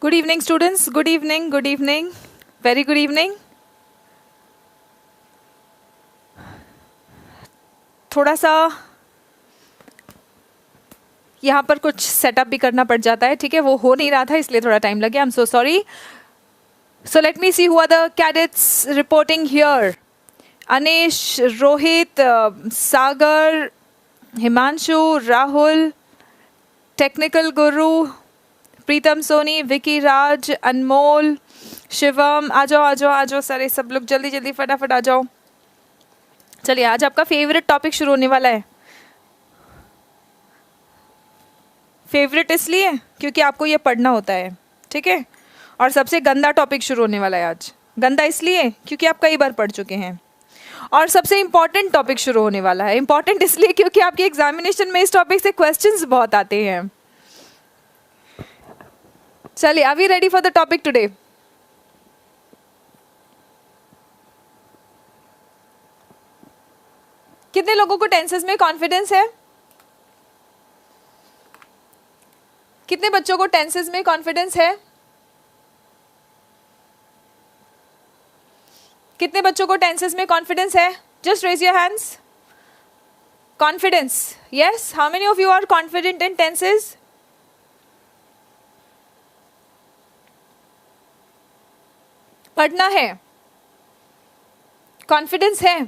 Good evening, students. Good evening. Good evening. Very good evening. थोड़ा सा यहाँ पर कुछ सेटअप भी करना पड़ जाता है, ठीक है, वो हो नहीं रहा था इसलिए थोड़ा टाइम लगे. I am so sorry. So let me see who are the cadets reporting here. Anish, Rohit, Sagar, Himanshu, Rahul, Technical Guru, प्रीतम सोनी, विकी राज, अनमोल, शिवम. आ जाओ सारे सब लोग जल्दी जल्दी फटाफट आ जाओ. चलिए, आज आपका फेवरेट टॉपिक शुरू होने वाला है. फेवरेट इसलिए क्योंकि आपको ये पढ़ना होता है, ठीक है. और सबसे गंदा टॉपिक शुरू होने वाला है आज. गंदा इसलिए क्योंकि आप कई बार पढ़ चुके हैं. और सबसे इंपॉर्टेंट टॉपिक शुरू होने वाला है. इंपॉर्टेंट इसलिए क्योंकि आपके एग्जामिनेशन में इस टॉपिक से क्वेश्चंस बहुत आते हैं. चलिए, are we ready for the topic today? कितने लोगों को टेंसेस में कॉन्फिडेंस है? कितने बच्चों को टेंसेस में कॉन्फिडेंस है? कितने बच्चों को टेंसेस में कॉन्फिडेंस है? Just raise your hands. Confidence, yes. How many of you are confident in tenses? पढ़ना है, कॉन्फिडेंस है.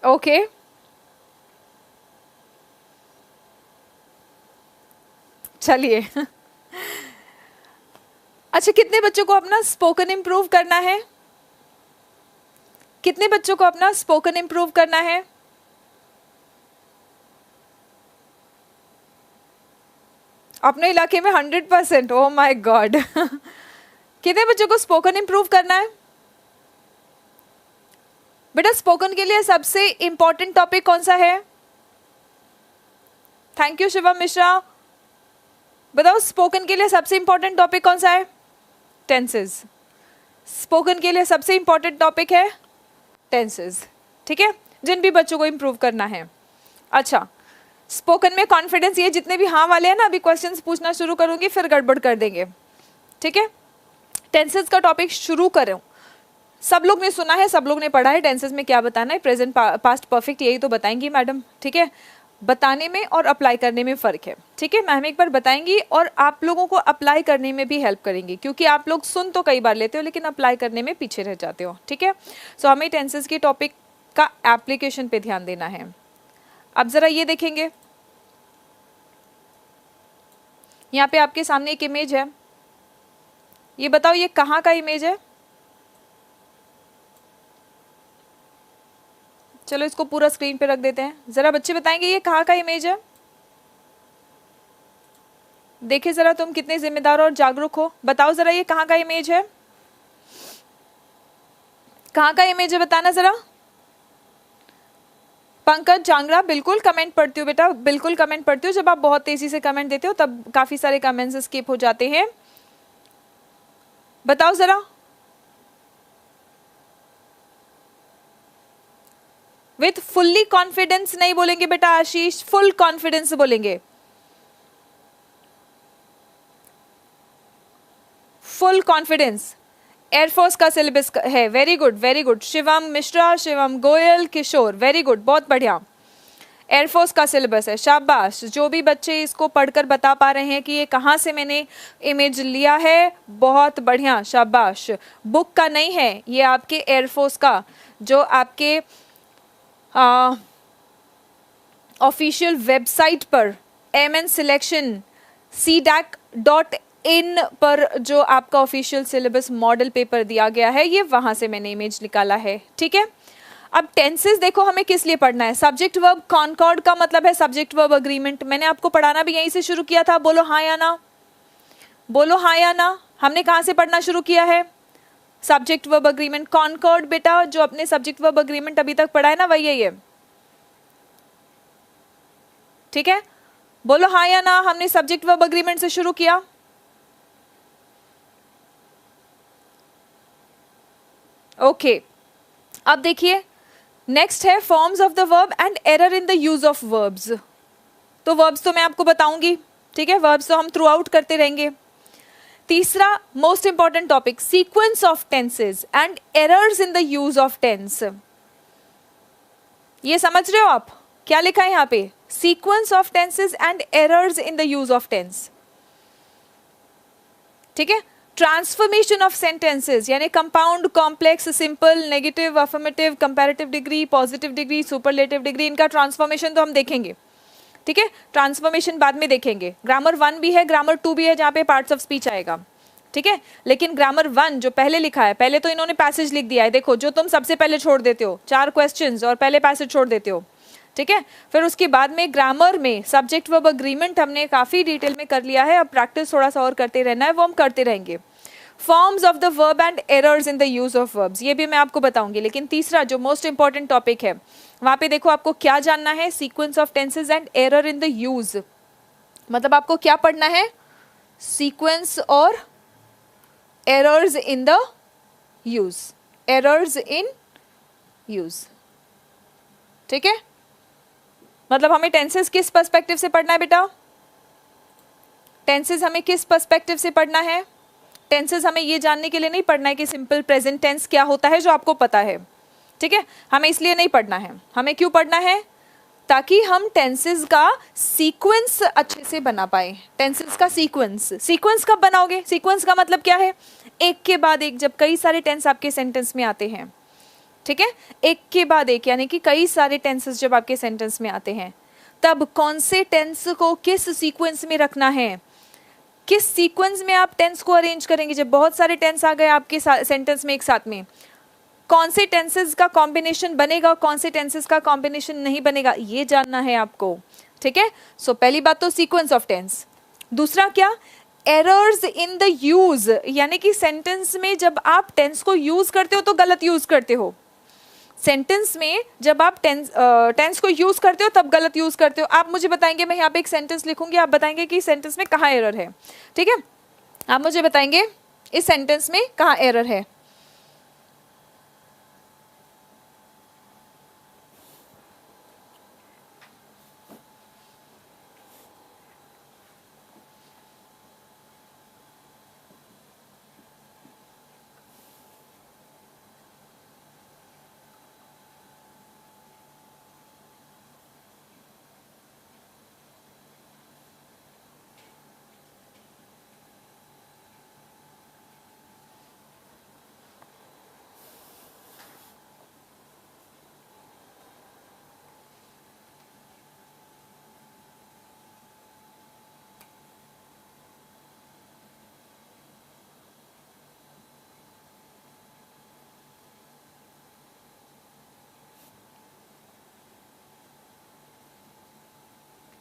ओके, चलिए. अच्छा, कितने बच्चों को अपना स्पोकन इम्प्रूव करना है? कितने बच्चों को अपना स्पोकन इम्प्रूव करना है? अपने इलाके में 100%. Oh my God. कितने बच्चों को स्पोकन इम्प्रूव करना है? बेटा, स्पोकन के लिए सबसे इंपॉर्टेंट टॉपिक कौन सा है? Thank you Shivam Mishra. बताओ, स्पोकन के लिए सबसे इंपॉर्टेंट टॉपिक कौन सा है? टेंसेस. स्पोकन के लिए सबसे इंपॉर्टेंट टॉपिक है टेंसेस, ठीक है, जिन भी बच्चों को इंप्रूव करना है. अच्छा, स्पोकन में कॉन्फिडेंस, ये जितने भी हाँ वाले हैं ना, अभी क्वेश्चंस पूछना शुरू करूंगी फिर गड़बड़ कर देंगे, ठीक है. टेंसेस का टॉपिक शुरू करूं. सब लोग ने सुना है, सब लोग ने पढ़ा है टेंसेस में क्या बताना है. प्रेजेंट, पास्ट, परफेक्ट, यही तो बताएंगी मैडम, ठीक है. बताने में और अप्लाई करने में फ़र्क है, ठीक है. मैम एक बार बताएंगी और आप लोगों को अप्लाई करने में भी हेल्प करेंगी, क्योंकि आप लोग सुन तो कई बार लेते हो लेकिन अप्लाई करने में पीछे रह जाते हो, ठीक है. सो हमें टेंसेस के टॉपिक का एप्लीकेशन पे ध्यान देना है. अब ज़रा ये देखेंगे, यहाँ पे आपके सामने एक इमेज है. ये बताओ, ये कहाँ का इमेज है? चलो, इसको पूरा स्क्रीन पे रख देते हैं. जरा बच्चे बताएंगे ये कहाँ का इमेज है? देखिए जरा, तुम कितने जिम्मेदार और जागरूक हो. बताओ जरा, ये कहाँ का इमेज है? कहाँ का इमेज है बताना जरा. पंकज जांगड़ा, बिल्कुल कमेंट पढ़ती हूँ बेटा, बिल्कुल कमेंट पढ़ती हूँ. जब आप बहुत तेजी से कमेंट देते हो तब काफी सारे कमेंट्स स्किप हो जाते हैं. बताओ जरा. विथ फुल्ली कॉन्फिडेंस नहीं बोलेंगे बेटा आशीष, फुल कॉन्फिडेंस बोलेंगे. Full confidence. एयरफोर्स का सिलेबस है. Very good, very good. Shivam Mishra, Shivam Goyal, Kishore, very good, बहुत बढ़िया. एयरफोर्स का सिलेबस है, शाबाश. जो भी बच्चे इसको पढ़कर बता पा रहे हैं कि ये कहाँ से मैंने इमेज लिया है, बहुत बढ़िया, शाबाश. बुक का नहीं है ये, आपके एयरफोर्स का, जो आपके ऑफिशियल वेबसाइट पर MN Selection CDAC.in पर जो आपका ऑफिशियल सिलेबस मॉडल पेपर दिया गया है, ये वहां से मैंने इमेज निकाला है, ठीक है. अब टेंसेस देखो हमें किस लिए पढ़ना है. सब्जेक्ट वर्ब कॉन्कॉर्ड का मतलब है सब्जेक्ट वर्ब अग्रीमेंट. मैंने आपको पढ़ाना भी यहीं से शुरू किया था. बोलो हाँ या ना, बोलो हाँ या ना. हमने कहाँ से पढ़ना शुरू किया है? Subject verb agreement. कॉन्कॉर्ड बेटा, जो अपने सब्जेक्ट वर्ब अग्रीमेंट अभी तक पढ़ा है ना, वही है ये, ठीक है. बोलो हाँ या ना, हमने सब्जेक्ट वर्ब अग्रीमेंट से शुरू किया. ओके, अब देखिए नेक्स्ट है forms of the verb and error in the use of verbs. तो वर्ब्स तो मैं आपको बताऊंगी, ठीक है, वर्ब्स तो हम थ्रू आउट करते रहेंगे। तीसरा most important topic, sequence of tenses and errors in the use of tense. ये समझ रहे हो आप क्या लिखा है यहाँ पे? Sequence of tenses and errors in the use of tense, ठीक है। ट्रांसफॉर्मेशन ऑफ सेंटेंसेस यानी compound, complex, simple, negative, affirmative, comparative degree, positive degree, superlative degree, इनका ट्रांसफॉर्मेशन तो हम देखेंगे, ठीक है। ट्रांसफॉर्मेशन बाद में देखेंगे। ग्रामर 1 भी है, ग्रामर 2 भी है, जहाँ पे पार्ट्स ऑफ स्पीच आएगा, ठीक है। लेकिन ग्रामर 1 जो पहले लिखा है, पहले तो इन्होंने पैसेज लिख दिया है, देखो जो तुम सबसे पहले छोड़ देते हो, 4 क्वेश्चंस और पहले पैसेज छोड़ देते हो, ठीक है। फिर उसके बाद में ग्रामर में सब्जेक्ट वर्ब अग्रीमेंट हमने काफी डिटेल में कर लिया है, अब प्रैक्टिस थोड़ा सा और करते रहना है, वो हम करते रहेंगे। Forms of the verb and errors in the use of verbs, ये भी मैं आपको बताऊंगी। लेकिन तीसरा जो मोस्ट इंपॉर्टेंट टॉपिक है, वहां पे देखो आपको क्या जानना है, sequence of tenses and error in the use, मतलब आपको क्या पढ़ना है, सीक्वेंस और errors in the use, errors in use, ठीक है। मतलब हमें टेंसेस किस पर्सपेक्टिव से पढ़ना है बेटा? टेंसेस हमें किस पर्सपेक्टिव से पढ़ना है? टेंसेस हमें ये जानने के लिए नहीं पढ़ना है कि सिंपल प्रेजेंट टेंस क्या होता है, जो आपको पता है, ठीक है। हमें इसलिए नहीं पढ़ना है, हमें क्यों पढ़ना है? ताकि हम टेंसेस का सीक्वेंस अच्छे से बना पाए। टेंसेस का सीक्वेंस, सीक्वेंस कब बनाओगे? सीक्वेंस का मतलब क्या है? एक के बाद एक, जब कई सारे टेंस आपके सेंटेंस में आते हैं, ठीक है, एक के बाद एक, यानी कि कई सारे टेंसेस जब आपके सेंटेंस में आते हैं, तब कौन से टेंस को किस सीक्वेंस में रखना है, किस सीक्वेंस में आप टेंस को अरेंज करेंगे। जब बहुत सारे टेंस आ गए आपके सेंटेंस में एक साथ में, कौन से टेंसेस का कॉम्बिनेशन बनेगा, कौन से टेंसेस का कॉम्बिनेशन नहीं बनेगा, ये जानना है आपको, ठीक है। सो पहली बात तो सीक्वेंस ऑफ टेंस। दूसरा क्या? एरर्स इन द यूज, यानी कि सेंटेंस में जब आप टेंस को यूज करते हो तो गलत यूज करते हो। सेंटेंस में जब आप टेंस को यूज करते हो तब गलत यूज करते हो। आप मुझे बताएंगे, मैं यहाँ पे एक सेंटेंस लिखूंगी, आप बताएंगे कि सेंटेंस में कहाँ एरर है, ठीक है। आप मुझे बताएंगे इस सेंटेंस में कहाँ एरर है।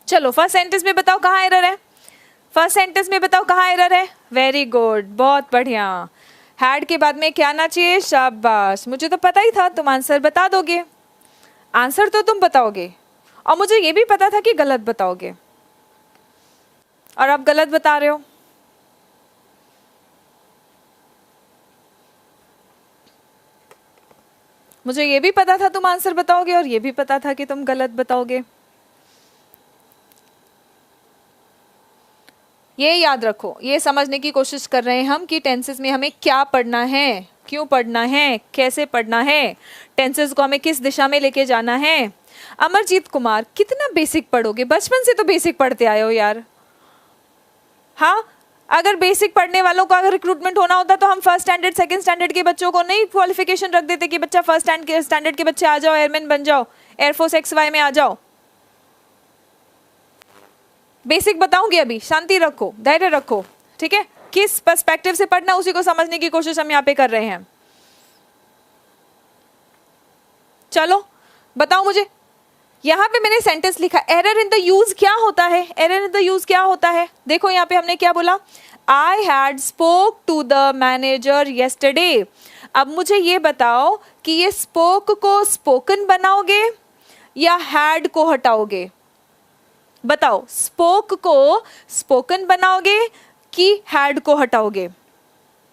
चलो फर्स्ट सेंटेंस में बताओ कहाँ एरर है, फर्स्ट सेंटेंस में बताओ कहाँ एरर है। वेरी गुड, बहुत बढ़िया। हैड के बाद में क्या आना चाहिए? शाबाश, मुझे तो पता ही था तुम आंसर बता दोगे, आंसर तो तुम बताओगे, और मुझे ये भी पता था कि गलत बताओगे, और आप गलत बता रहे हो। मुझे ये भी पता था तुम आंसर बताओगे, और ये भी पता था कि तुम गलत बताओगे। ये याद रखो, ये समझने की कोशिश कर रहे हैं हम कि टेंसेस में हमें क्या पढ़ना है, क्यों पढ़ना है, कैसे पढ़ना है, टेंसेस को हमें किस दिशा में लेके जाना है। अमरजीत कुमार, कितना बेसिक पढ़ोगे, बचपन से तो बेसिक पढ़ते आए हो यार। हाँ, अगर बेसिक पढ़ने वालों का अगर रिक्रूटमेंट होना होता तो हम फर्स्ट स्टैंडर्ड सेकंड स्टैंडर्ड के बच्चों को नहीं क्वालिफिकेशन रख देते कि बच्चा फर्स्ट स्टैंडर्ड के बच्चे आ जाओ, एयरमैन बन जाओ, एयरफोर्स XY में आ जाओ। बेसिक बताऊंगी अभी, शांति रखो, धैर्य रखो, ठीक है। किस पर्सपेक्टिव से पढ़ना उसी को समझने की कोशिश हम यहाँ पे कर रहे हैं। चलो बताओ मुझे, यहाँ पे मैंने सेंटेंस लिखा, एरर इन द यूज क्या होता है, एरर इन द यूज क्या होता है। देखो यहाँ पे हमने क्या बोला, I had spoke to the manager yesterday. अब मुझे ये बताओ कि ये स्पोक को स्पोकन बनाओगे या हैड को हटाओगे? बताओ, स्पोक को स्पोकन बनाओगे कि हैड को हटाओगे?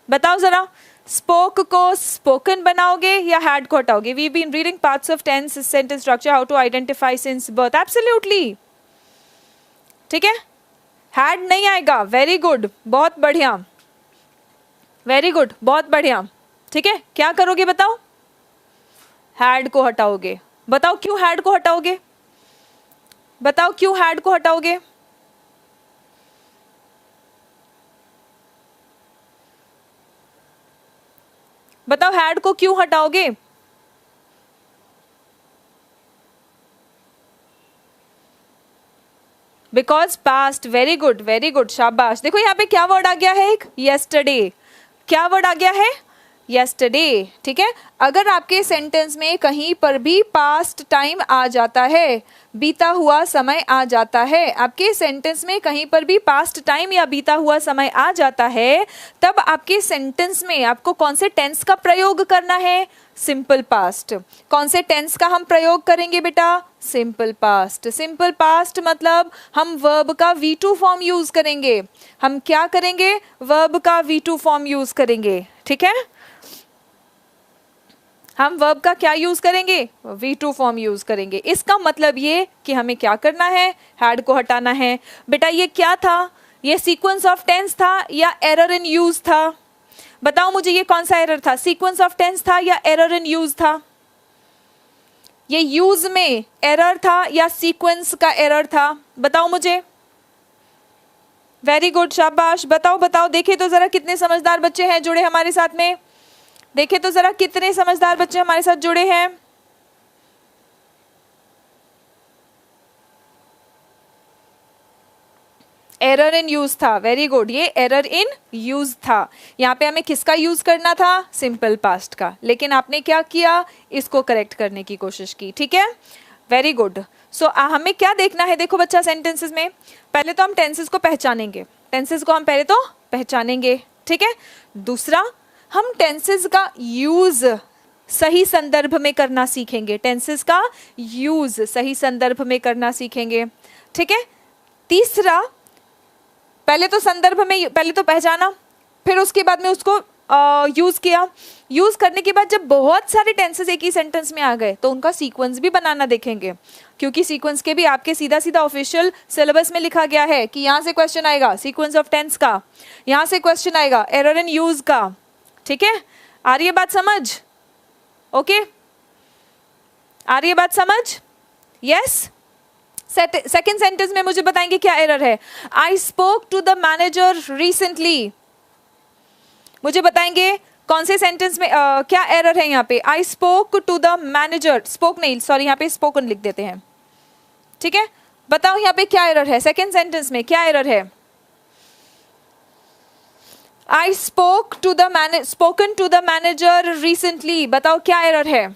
बताओ जरा, स्पोक को स्पोकन बनाओगे या हैड को हटाओगे? We been reading parts of tense, sentence structure, how to identify since birth. Absolutely. ठीक है, हैड नहीं आएगा. वेरी गुड, बहुत बढ़िया, वेरी गुड, बहुत बढ़िया. ठीक है, क्या करोगे बताओ? हैड को हटाओगे. बताओ क्यों हैड को हटाओगे? बताओ क्यों हैड को हटाओगे? बताओ हैड को क्यों हटाओगे? Because past. Very good, very good, शाबाश. देखो यहाँ पे क्या वर्ड आ गया है? एक येस्टरडे. क्या वर्ड आ गया है? येस्टरडे. ठीक है, अगर आपके सेंटेंस में कहीं पर भी पास्ट टाइम आ जाता है, बीता हुआ समय आ जाता है, आपके सेंटेंस में कहीं पर भी पास्ट टाइम या बीता हुआ समय आ जाता है, तब आपके सेंटेंस में आपको कौन से टेंस का प्रयोग करना है? Simple past. कौन से टेंस का हम प्रयोग करेंगे बेटा? Simple past. सिंपल पास्ट मतलब हम वर्ब का V2 फॉर्म यूज करेंगे. हम क्या करेंगे? वर्ब का V2 फॉर्म यूज करेंगे. ठीक है, हम वर्ब का क्या यूज करेंगे? V2 फॉर्म यूज करेंगे. इसका मतलब ये कि हमें क्या करना है? हैड को हटाना है. बेटा ये क्या था? ये सीक्वेंस ऑफ टेंस था या एरर इन यूज था? बताओ मुझे, ये कौन सा एरर था? सीक्वेंस ऑफ टेंस था या एरर इन यूज था? ये यूज में एरर था या सीक्वेंस का एरर था? बताओ मुझे. वेरी गुड, शाबाश. बताओ बताओ, देखे तो जरा कितने समझदार बच्चे हैं जुड़े हमारे साथ में. देखे तो जरा कितने समझदार बच्चे हमारे साथ जुड़े हैं. एरर इन यूज था. वेरी गुड, ये एरर इन यूज था. यहाँ पे हमें किसका यूज करना था? सिंपल पास्ट का. लेकिन आपने क्या किया? इसको करेक्ट करने की कोशिश की. ठीक है, वेरी गुड. सो हमें क्या देखना है? देखो बच्चा, सेंटेंसेस में पहले तो हम टेंसेस को पहचानेंगे. टेंसेस को हम पहले तो पहचानेंगे. ठीक है, दूसरा हम टेंसेस का यूज सही संदर्भ में करना सीखेंगे. टेंसेस का यूज सही संदर्भ में करना सीखेंगे. ठीक है, तीसरा पहले तो संदर्भ में पहले तो पहचाना, फिर उसके बाद में उसको यूज किया. यूज करने के बाद जब बहुत सारे टेंसेस एक ही सेंटेंस में आ गए तो उनका सीक्वेंस भी बनाना देखेंगे, क्योंकि सीक्वेंस के भी आपके सीधा सीधा ऑफिशियल सिलेबस में लिखा गया है कि यहाँ से क्वेश्चन आएगा सीक्वेंस ऑफ टेंस का, यहाँ से क्वेश्चन आएगा एरर इन यूज का. ठीक है, आ रही है बात समझ? ओके, आ रही है बात समझ? यस. सेकेंड सेंटेंस में मुझे बताएंगे क्या एरर है. I spoke to the manager recently. मुझे बताएंगे कौन से सेंटेंस में क्या एरर है यहाँ पे? I spoke to the manager. Spoke नहीं, सॉरी, यहाँ पे स्पोकन लिख देते हैं. ठीक है, बताओ यहाँ पे क्या एरर है? सेकेंड सेंटेंस में क्या एरर है? I spoken to the manager recently. बताओ क्या एरर है?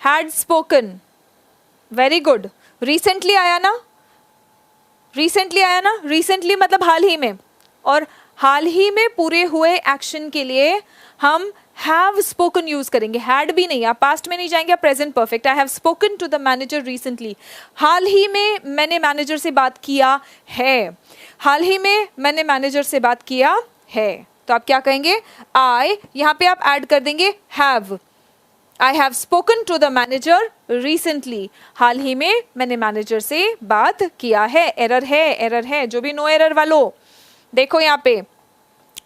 Had spoken. Very good. Recently आया ना? रिसेंटली आया ना? रिसेंटली मतलब हाल ही में. और हाल ही में पूरे हुए एक्शन के लिए हम हैव स्पोकन यूज करेंगे. हैड भी नहीं, आप पास्ट में नहीं जाएंगे, आप present perfect. I have spoken to the manager recently. हाल ही में मैंने मैनेजर से बात किया है. हाल ही में मैंने मैनेजर से बात किया है. तो आप क्या कहेंगे? आई, यहाँ पे आप ऐड कर देंगे have. I have spoken to the manager recently. हाल ही में मैंने मैनेजर से बात किया है. एरर है, एरर है. जो भी नो एरर वालों, देखो यहाँ पे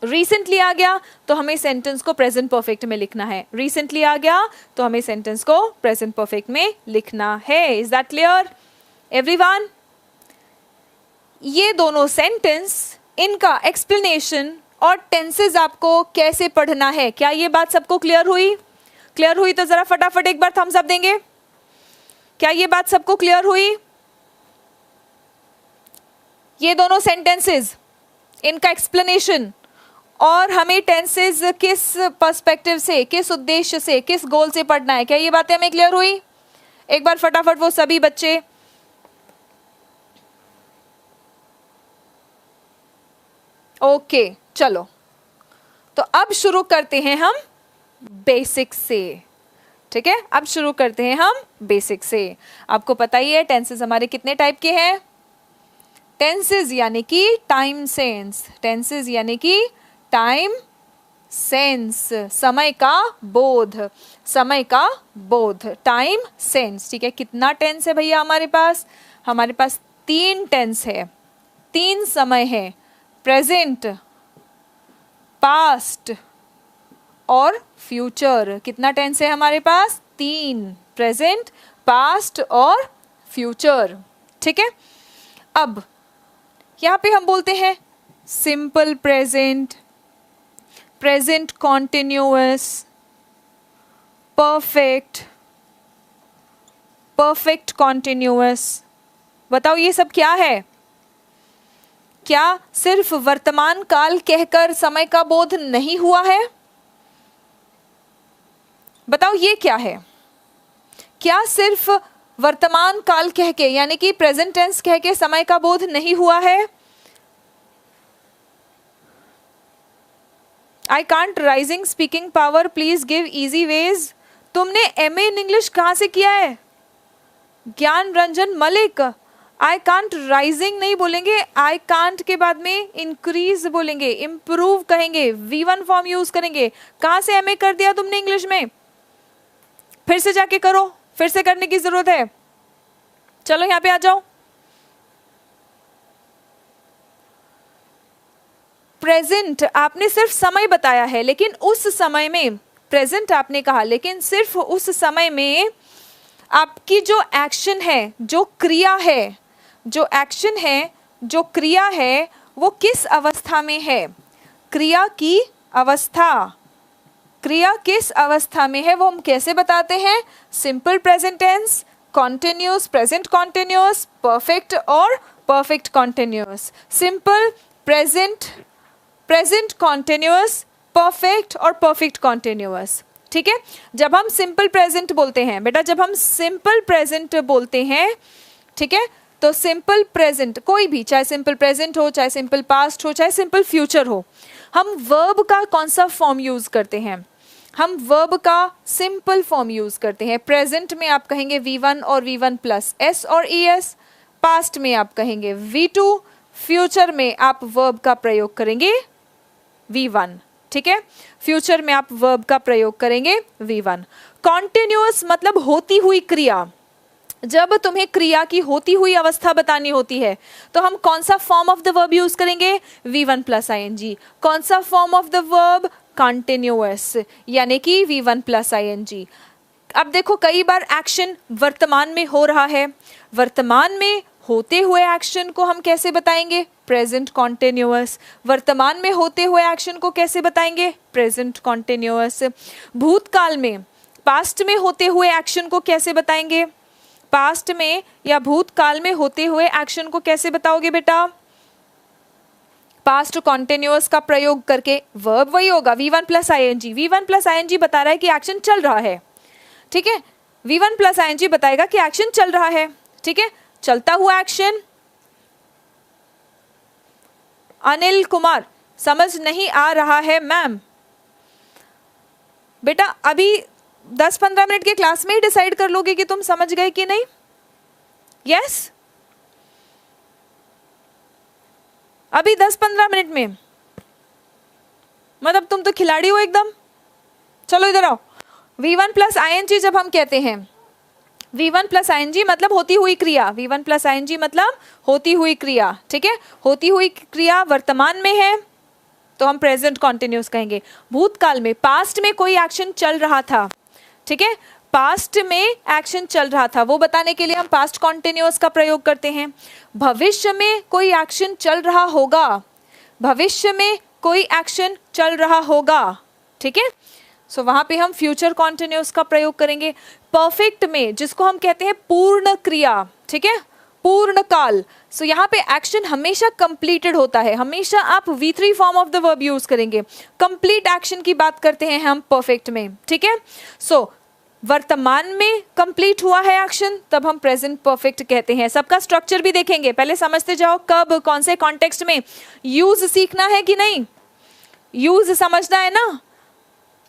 रिसेंटली आ गया तो हमें सेंटेंस को प्रेजेंट परफेक्ट में लिखना है. रिसेंटली आ गया तो हमें सेंटेंस को प्रेजेंट परफेक्ट में लिखना है. Is that clear everyone? ये दोनों सेंटेंस, इनका एक्सप्लेनेशन और टेंसेस आपको कैसे पढ़ना है, क्या ये बात सबको क्लियर हुई? क्लियर हुई तो जरा फटाफट एक बार थम्स अप देंगे. क्या ये बात सबको क्लियर हुई? ये दोनों सेंटेंसेस, इनका एक्सप्लेनेशन और हमें टेंसेस किस पर्सपेक्टिव से, किस उद्देश्य से, किस गोल से पढ़ना है, क्या ये बातें हमें क्लियर हुई? एक बार फटाफट वो सभी बच्चे. ओके, चलो तो अब शुरू करते हैं हम बेसिक से. ठीक है, अब शुरू करते हैं हम बेसिक से. आपको पता ही है टेंसेस हमारे कितने टाइप के हैं. टेंसेस यानी कि टाइम सेंस. टेंसेस यानी कि टाइम सेंस, समय का बोध, समय का बोध, टाइम सेंस। ठीक है, कितना टेंस है भैया हमारे पास? हमारे पास 3 टेंस है, 3 समय है, प्रेजेंट, पास्ट और फ्यूचर। कितना टेंस है हमारे पास? 3, प्रेजेंट, पास्ट और फ्यूचर। ठीक है, अब यहां पे हम बोलते हैं simple present, present continuous, perfect, perfect continuous. बताओ ये सब क्या है? क्या सिर्फ वर्तमान काल कहकर समय का बोध नहीं हुआ है? बताओ ये क्या है? क्या सिर्फ वर्तमान काल कह के यानी कि प्रेजेंट टेंस कह के समय का बोध नहीं हुआ है? I can't rising speaking power, please give easy veg. तुमने एमए इन इंग्लिश कहां से किया है? ज्ञान Ranjan Malik. I can't rising नहीं बोलेंगे, आई कांट के बाद में इंक्रीज बोलेंगे, इम्प्रूव कहेंगे, V1 फॉर्म यूज करेंगे। कहां से एमए कर दिया तुमने इंग्लिश में? फिर से जाके करो, फिर से करने की जरूरत है। चलो यहां पे आ जाओ। प्रेजेंट आपने सिर्फ समय बताया है, लेकिन उस समय में, प्रेजेंट आपने कहा लेकिन सिर्फ उस समय में आपकी जो एक्शन है, जो क्रिया है, जो एक्शन है, जो क्रिया है, वो किस अवस्था में है? क्रिया की अवस्था, क्रिया किस अवस्था में है वो हम कैसे बताते हैं? Simple present tense, continuous, present continuous, perfect और perfect continuous. Simple, present, present continuous, perfect और परफेक्ट कॉन्टिन्यूअस। ठीक है, जब हम सिंपल प्रेजेंट बोलते हैं बेटा, जब हम सिंपल प्रेजेंट बोलते हैं, ठीक है, तो सिंपल प्रेजेंट कोई भी, चाहे सिंपल प्रेजेंट हो, चाहे सिंपल पास्ट हो, चाहे सिंपल फ्यूचर हो, हम वर्ब का कौन सा फॉर्म यूज करते हैं? हम वर्ब का सिंपल फॉर्म यूज करते हैं। प्रेजेंट में आप कहेंगे V1 और V1 प्लस S और ES, पास्ट में आप कहेंगे V2, फ्यूचर में आप वर्ब का प्रयोग करेंगे V1। ठीक है, फ्यूचर में आप वर्ब का प्रयोग करेंगे V1। कॉन्टिन्यूअस मतलब होती हुई क्रिया। जब तुम्हें क्रिया की होती हुई अवस्था बतानी होती है तो हम कौन सा form of the verb use करेंगे? V1 plus ING। कौन सा form of the verb? Continuous, यानी कि V1 प्लस ING। अब देखो, कई बार एक्शन वर्तमान में हो रहा है, वर्तमान में होते हुए एक्शन को हम कैसे बताएंगे? Present continuous. वर्तमान में होते हुए एक्शन को कैसे बताएंगे? Present continuous. भूतकाल में, पास्ट में होते हुए एक्शन को कैसे बताएंगे? पास्ट में या भूतकाल में होते हुए एक्शन को कैसे बताओगे बेटा? पास्ट कॉन्टिन्यूअस का प्रयोग करके। वर्ब वही होगा V1 plus ING। V1 plus ING बता रहा है कि एक्शन चल रहा है। ठीक है, V1 प्लस ING बताएगा कि एक्शन चल रहा है। ठीक है, चलता हुआ एक्शन। अनिल कुमार, समझ नहीं आ रहा है मैम। बेटा अभी 10-15 मिनट के क्लास में ही डिसाइड कर लोगे कि तुम समझ गए कि नहीं। यस, अभी 10-15 मिनट में, मतलब तुम तो खिलाड़ी हो एकदम। चलो इधर आओ। V1 प्लस ING जब हम कहते हैं, V1 प्लस ING मतलब होती हुई क्रिया। V1 प्लस ING मतलब होती हुई क्रिया। ठीक है, होती हुई क्रिया वर्तमान में है तो हम प्रेजेंट कॉन्टिन्यूअस कहेंगे। भूतकाल में, पास्ट में कोई एक्शन चल रहा था। ठीक है, पास्ट में एक्शन चल रहा था, वो बताने के लिए हम पास्ट कॉन्टिन्यूअस का प्रयोग करते हैं। भविष्य में कोई एक्शन चल रहा होगा, भविष्य में कोई एक्शन चल रहा होगा। ठीक है, सो वहां पे हम फ्यूचर कॉन्टिन्यूअस का प्रयोग करेंगे। परफेक्ट में, जिसको हम कहते हैं पूर्ण क्रिया, ठीक है, पूर्ण काल, सो यहाँ पे एक्शन हमेशा कंप्लीटेड होता है। हमेशा आप V3 form of the verb use करेंगे। कंप्लीट एक्शन की बात करते हैं हम परफेक्ट में। ठीक है, सो वर्तमान में कंप्लीट हुआ है एक्शन, तब हम प्रेजेंट परफेक्ट कहते हैं। सबका स्ट्रक्चर भी देखेंगे, पहले समझते जाओ कब कौन से कॉन्टेक्स्ट में यूज सीखना है कि नहीं, यूज समझना है ना।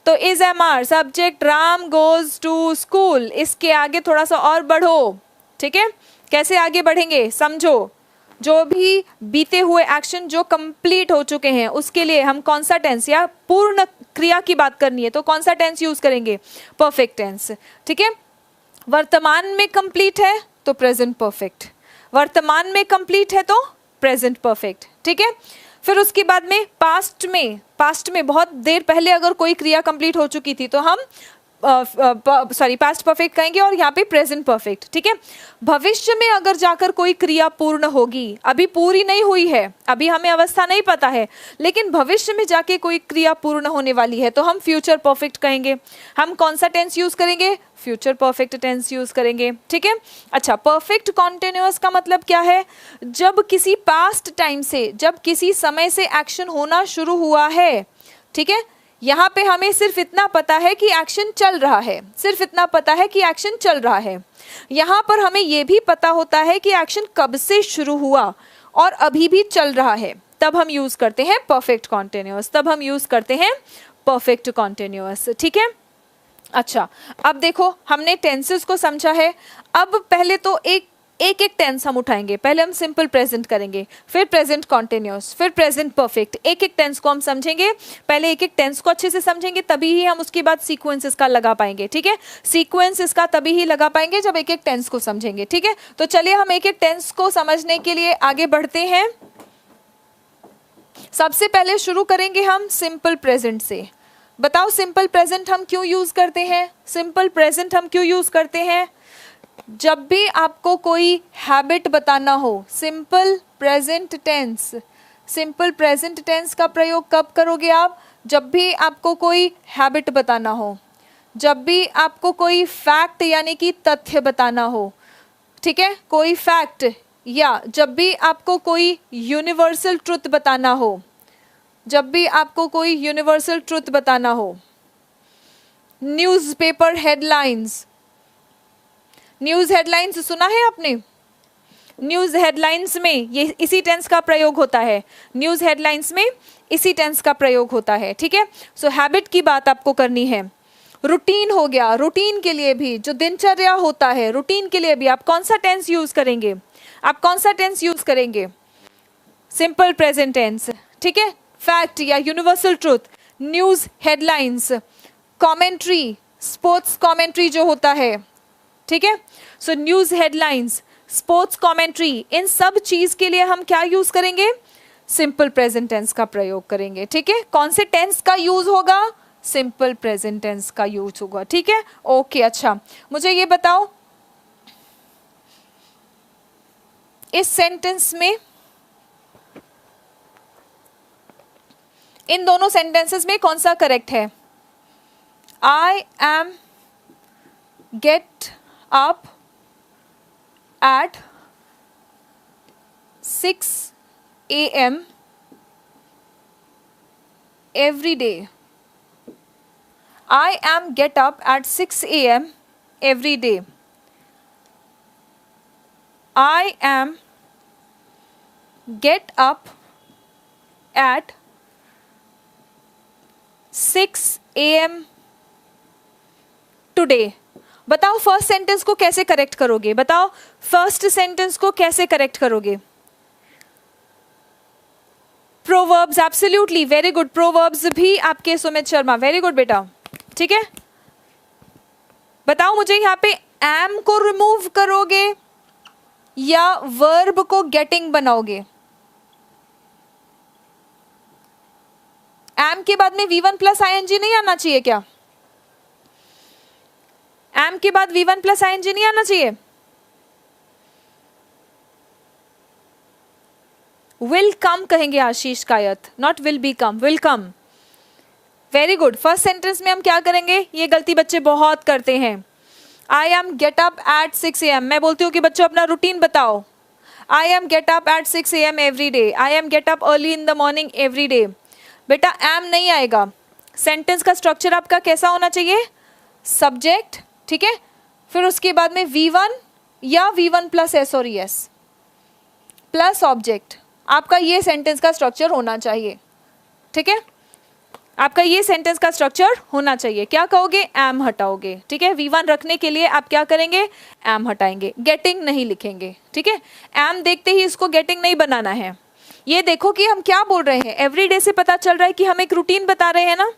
तो is MR subject, Ram goes to school, इसके आगे थोड़ा सा और बढ़ो। ठीक है, कैसे आगे बढ़ेंगे समझो। जो भी बीते हुए एक्शन जो कंप्लीट हो चुके हैं उसके लिए हम कौन सा टेंस या पूर्ण क्रिया की बात करनी है तो कौन सा टेंस यूज करेंगे, परफेक्ट टेंस। ठीक है, वर्तमान में कंप्लीट है तो प्रेजेंट परफेक्ट, वर्तमान में कंप्लीट है तो प्रेजेंट परफेक्ट। ठीक है, फिर उसके बाद में पास्ट में बहुत देर पहले अगर कोई क्रिया कंप्लीट हो चुकी थी तो हम पास्ट परफेक्ट कहेंगे और यहाँ पे प्रेजेंट परफेक्ट। ठीक है, भविष्य में अगर जाकर कोई क्रिया पूर्ण होगी, अभी पूरी नहीं हुई है, अभी हमें अवस्था नहीं पता है, लेकिन भविष्य में जाके कोई क्रिया पूर्ण होने वाली है तो हम फ्यूचर परफेक्ट कहेंगे। हम कौन सा टेंस यूज करेंगे, फ्यूचर परफेक्ट टेंस यूज करेंगे। ठीक है, अच्छा, परफेक्ट कॉन्टिन्यूअस का मतलब क्या है, जब किसी पास्ट टाइम से, जब किसी समय से एक्शन होना शुरू हुआ है। ठीक है, यहाँ पे हमें सिर्फ इतना पता है कि एक्शन चल रहा है, सिर्फ इतना पता है कि एक्शन चल रहा है। यहाँ पर हमें यह भी पता होता है कि एक्शन कब से शुरू हुआ और अभी भी चल रहा है, तब हम यूज करते हैं परफेक्ट कॉन्टिन्यूअस, तब हम यूज करते हैं परफेक्ट कॉन्टिन्यूअस। ठीक है, अच्छा, अब देखो हमने टेंसेस को समझा है। अब पहले तो एक टेंस हम उठाएंगे, पहले हम सिंपल प्रेजेंट करेंगे, फिर प्रेजेंट कॉन्टिन्यूअस, फिर प्रेजेंट परफेक्ट। एक टेंस को हम समझेंगे, पहले एक टेंस को अच्छे से समझेंगे, तभी ही हम उसके बाद सीक्वेंस इसका लगा पाएंगे। ठीक है, सीक्वेंस इसका तभी ही लगा पाएंगे जब एक टेंस को समझेंगे। ठीक है, तो चलिए हम एक टेंस को समझने के लिए आगे बढ़ते हैं। सबसे पहले शुरू करेंगे हम सिंपल प्रेजेंट से। बताओ सिंपल प्रेजेंट हम क्यों यूज करते हैं, सिंपल प्रेजेंट हम क्यों यूज करते हैं? जब भी आपको कोई हैबिट बताना हो, simple present tense, simple present tense का प्रयोग कब करोगे आप? जब भी आपको कोई हैबिट बताना हो, जब भी आपको कोई फैक्ट यानी कि तथ्य बताना हो। ठीक है, कोई फैक्ट, या जब भी आपको कोई यूनिवर्सल ट्रुथ बताना हो, जब भी आपको कोई यूनिवर्सल ट्रुथ बताना हो। न्यूज़पेपर हेडलाइंस, न्यूज़ हेडलाइंस सुना है आपने? न्यूज़ हेडलाइंस में ये इसी टेंस का प्रयोग होता है, न्यूज़ हेडलाइंस में इसी टेंस का प्रयोग होता है। ठीक है, सो हैबिट की बात आपको करनी है। रूटीन हो गया, रूटीन के लिए भी जो दिनचर्या होता है, रूटीन के लिए भी आप कौन सा टेंस यूज करेंगे? आप कौन सा टेंस यूज करेंगे? Simple present tense. ठीक है, फैक्ट या universal truth, news headlines, commentary, sports commentary जो होता है। ठीक है, so news headlines, sports commentary, इन सब चीज के लिए हम क्या यूज करेंगे? सिंपल प्रेजेंट टेंस का प्रयोग करेंगे। ठीक है, कौन से टेंस का यूज होगा? सिंपल प्रेजेंट टेंस का यूज होगा। ठीक है, ओके। अच्छा, मुझे ये बताओ इस सेंटेंस में, इन दोनों सेंटेंसेस में कौन सा करेक्ट है? I am get up at 6 a.m. every day. I am get up at 6 a.m. every day. I am get up at 6 a.m. today. बताओ फर्स्ट सेंटेंस को कैसे करेक्ट करोगे? बताओ फर्स्ट सेंटेंस को कैसे करेक्ट करोगे? Proverbs, absolutely, very good. Proverbs भी आपके सुमित शर्मा, वेरी गुड बेटा। ठीक है, बताओ मुझे यहाँ पे एम को रिमूव करोगे या वर्ब को गेटिंग बनाओगे? एम के बाद में V1 प्लस ING नहीं आना चाहिए क्या? एम के बाद V1 प्लस ING नहीं आना चाहिए? विल कम कहेंगे आशीष कायत, not will be come, will come. Very good. First sentence में हम क्या करेंगे? ये गलती बच्चे बहुत करते हैं। I am get up at 6 AM, मैं बोलती हूँ कि बच्चों अपना रूटीन बताओ। I am get up at 6 AM every day, I am get up early in the morning every day. बेटा एम नहीं आएगा। सेंटेंस का स्ट्रक्चर आपका कैसा होना चाहिए? सब्जेक्ट, ठीक है, फिर उसके बाद में V1 या V1 प्लस S और ES प्लस ऑब्जेक्ट, आपका ये सेंटेंस का स्ट्रक्चर होना चाहिए। ठीक है, आपका ये सेंटेंस का स्ट्रक्चर होना चाहिए। क्या कहोगे? एम हटाओगे, ठीक है। V1 रखने के लिए आप क्या करेंगे? एम हटाएंगे, गेटिंग नहीं लिखेंगे, ठीक है। एम देखते ही इसको गेटिंग नहीं बनाना है। ये देखो कि हम क्या बोल रहे हैं। एवरीडे से पता चल रहा है कि हम एक रूटीन बता रहे हैं ना,